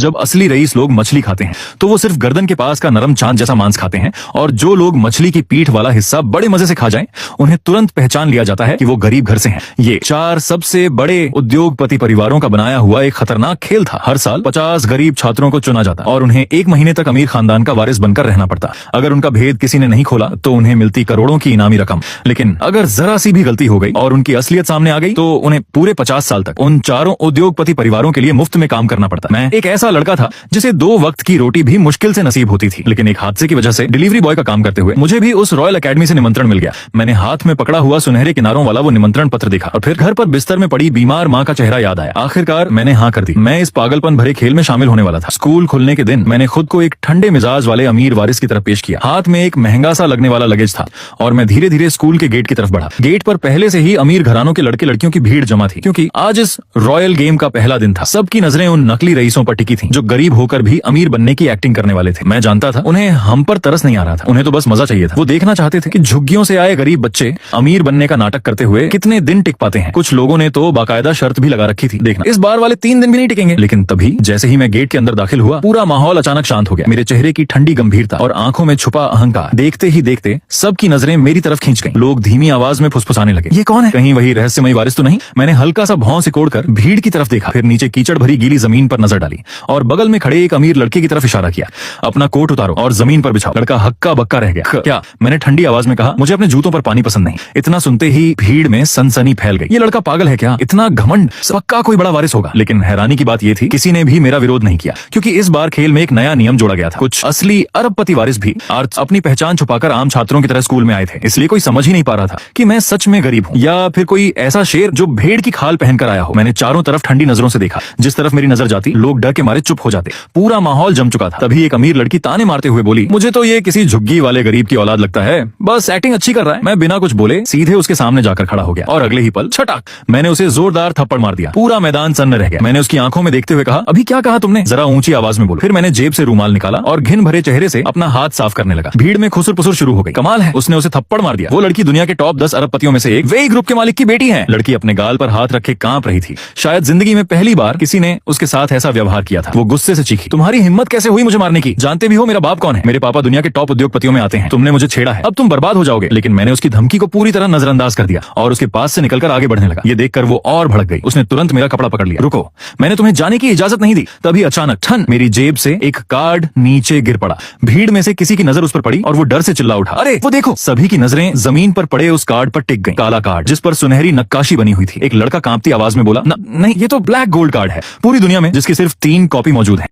जब असली रईस लोग मछली खाते हैं तो वो सिर्फ गर्दन के पास का नरम चांद जैसा मांस खाते हैं, और जो लोग मछली की पीठ वाला हिस्सा बड़े मजे से खा जाएं, उन्हें तुरंत पहचान लिया जाता है कि वो गरीब घर से हैं। ये 4 सबसे बड़े उद्योगपति परिवारों का बनाया हुआ एक खतरनाक खेल था। हर साल 50 गरीब छात्रों को चुना जाता और उन्हें 1 महीने तक अमीर खानदान का वारिस बनकर रहना पड़ता। अगर उनका भेद किसी ने नहीं खोला तो उन्हें मिलती करोड़ों की इनामी रकम, लेकिन अगर जरा सी भी गलती हो गई और उनकी असलियत सामने आ गई तो उन्हें पूरे 50 साल तक उन चारों उद्योगपति परिवारों के लिए मुफ्त में काम करना पड़ता। मैं एक ऐसा लड़का था जिसे 2 वक्त की रोटी भी मुश्किल से नसीब होती थी, लेकिन एक हादसे की वजह से डिलीवरी बॉय का काम करते हुए मुझे भी उस रॉयल एकेडमी से निमंत्रण मिल गया। मैंने हाथ में पकड़ा हुआ सुनहरे किनारों वाला वो निमंत्रण पत्र देखा और फिर घर पर बिस्तर में पड़ी बीमार माँ का चेहरा याद आया। आखिरकार मैंने हाँ कर दी। मैं इस पागलपन भरे खेल में शामिल होने वाला था। स्कूल खुलने के दिन मैंने खुद को एक ठंडे मिजाज वाले अमीर वारिस की तरफ पेश किया। हाथ में एक महंगा सा लगने वाला लगेज था और मैं धीरे धीरे स्कूल के गेट की तरफ बढ़ा। गेट पर पहले से ही अमीर घरानों के लड़के लड़कियों की भीड़ जमा थी, क्योंकि आज इस रॉयल गेम का पहला दिन था। सबकी नजरें उन नकली रईसों पर टिकी थी जो गरीब होकर भी अमीर बनने की एक्टिंग करने वाले थे। मैं जानता था उन्हें हम पर तरस नहीं आ रहा था, उन्हें तो बस मजा चाहिए था। वो देखना चाहते थे कि झुग्गियों से आए गरीब बच्चे अमीर बनने का नाटक करते हुए कितने दिन टिक पाते हैं। कुछ लोगों ने तो बाकायदा शर्त भी लगा रखी थी, देखना इस बार वाले 3 दिन भी नहीं टिकेंगे। लेकिन तभी जैसे ही मैं गेट के अंदर दाखिल हुआ, पूरा माहौल अचानक शांत हो गया। मेरे चेहरे की ठंडी गंभीरता और आंखों में छुपा अहंकार देखते ही देखते सबकी नजरें मेरी तरफ खींच गईं। लोग धीमी आवाज में फुसफुसाने लगे, ये कौन है? कहीं वही रहस्यमयी वारिस तो नहीं? मैंने हल्का सा भौं सिकोड़कर भीड़ की तरफ देखा, फिर नीचे कीचड़ भरी गीली जमीन पर नजर डाली और बगल में खड़े एक अमीर लड़के की तरफ इशारा किया। अपना कोट उतारो और जमीन पर बिछाओ। लड़का हक्का बक्का रह गया। क्या? मैंने ठंडी आवाज में कहा, मुझे अपने जूतों पर पानी पसंद नहीं। इतना सुनते ही भीड़ में सनसनी फैल गई। ये लड़का पागल है क्या? इतना घमंड, पक्का कोई बड़ा वारिस होगा। लेकिन हैरानी की बात ये थी, किसी ने भी मेरा विरोध नहीं किया, क्योंकि इस बार खेल में एक नया नियम जोड़ा गया था। कुछ असली अरबपति वारिस भी अपनी पहचान छुपाकर आम छात्रों की तरह स्कूल में आए थे, इसलिए कोई समझ ही नहीं पा रहा था कि मैं सच में गरीब हूँ या फिर कोई ऐसा शेर जो भेड़ की खाल पहनकर आया हो। मैंने चारों तरफ ठंडी नजरों से देखा। जिस तरफ मेरी नजर जाती लोग डर के मारे चुप हो जाते। पूरा माहौल जम चुका था। तभी एक अमीर लड़की ताने मारते हुए बोली, मुझे तो ये किसी झुग्गी वाले गरीब की औलाद लगता है, बस एक्टिंग अच्छी कर रहा है। मैं बिना कुछ बोले सीधे उसके सामने जाकर खड़ा हो गया और अगले ही पल छटाक मैंने उसे जोरदार थप्पड़ मार दिया। पूरा मैदान सन्न रह गया। मैंने उसकी आंखों में देखते हुए कहा, अभी क्या कहा तुमने? जरा ऊंची आवाज में बोलो। फिर मैंने जेब से रूमाल निकाला और घिन भरे चेहरे से अपना हाथ साफ करने लगा। भीड़ में खुसुर पुसुर शुरू हो गई। कमाल है, उसने उसे थप्पड़ मार दिया। वो लड़की दुनिया के टॉप 10 अरबपतियों में से एक, वे ग्रुप के मालिक की बेटी है। लड़की अपने गाल पर हाथ रखे कांप रही थी। शायद जिंदगी में पहली बार किसी ने उसके साथ ऐसा व्यवहार किया था। वो गुस्से से चीखी, तुम्हारी हिम्मत कैसे हुई मुझे मारने की? जानते भी हो मेरा बाप कौन है? मेरे पापा दुनिया के टॉप उद्योगपतियों में आते हैं। तुमने मुझे छेड़ा है, अब तुम बर्बाद हो जाओगे। लेकिन मैंने उसकी धमकी को पूरी तरह नजरअंदाज कर दिया और उसके पास से निकलकर आगे बढ़ने लगा। ये देखकर वो और भड़क गई। उसने तुरंत मेरा कपड़ा पकड़ लिया। रुको, मैंने तुम्हें जाने की इजाजत नहीं दी। तभी अचानक ठन मेरी जेब से एक कार्ड नीचे गिर पड़ा। भीड़ में से किसी की नजर उस पर पड़ी और वो डर से चिल्ला उठा, अरे वो देखो! सभी की नजरें जमीन पर पड़े उस कार्ड पर टिक गई। काला कार्ड जिस पर सुनहरी नक्काशी बनी हुई थी। एक लड़का कांपती आवाज में बोला, नहीं, ये तो ब्लैक गोल्ड कार्ड है। पूरी दुनिया में जिसकी सिर्फ 3 कॉपी मौजूद है।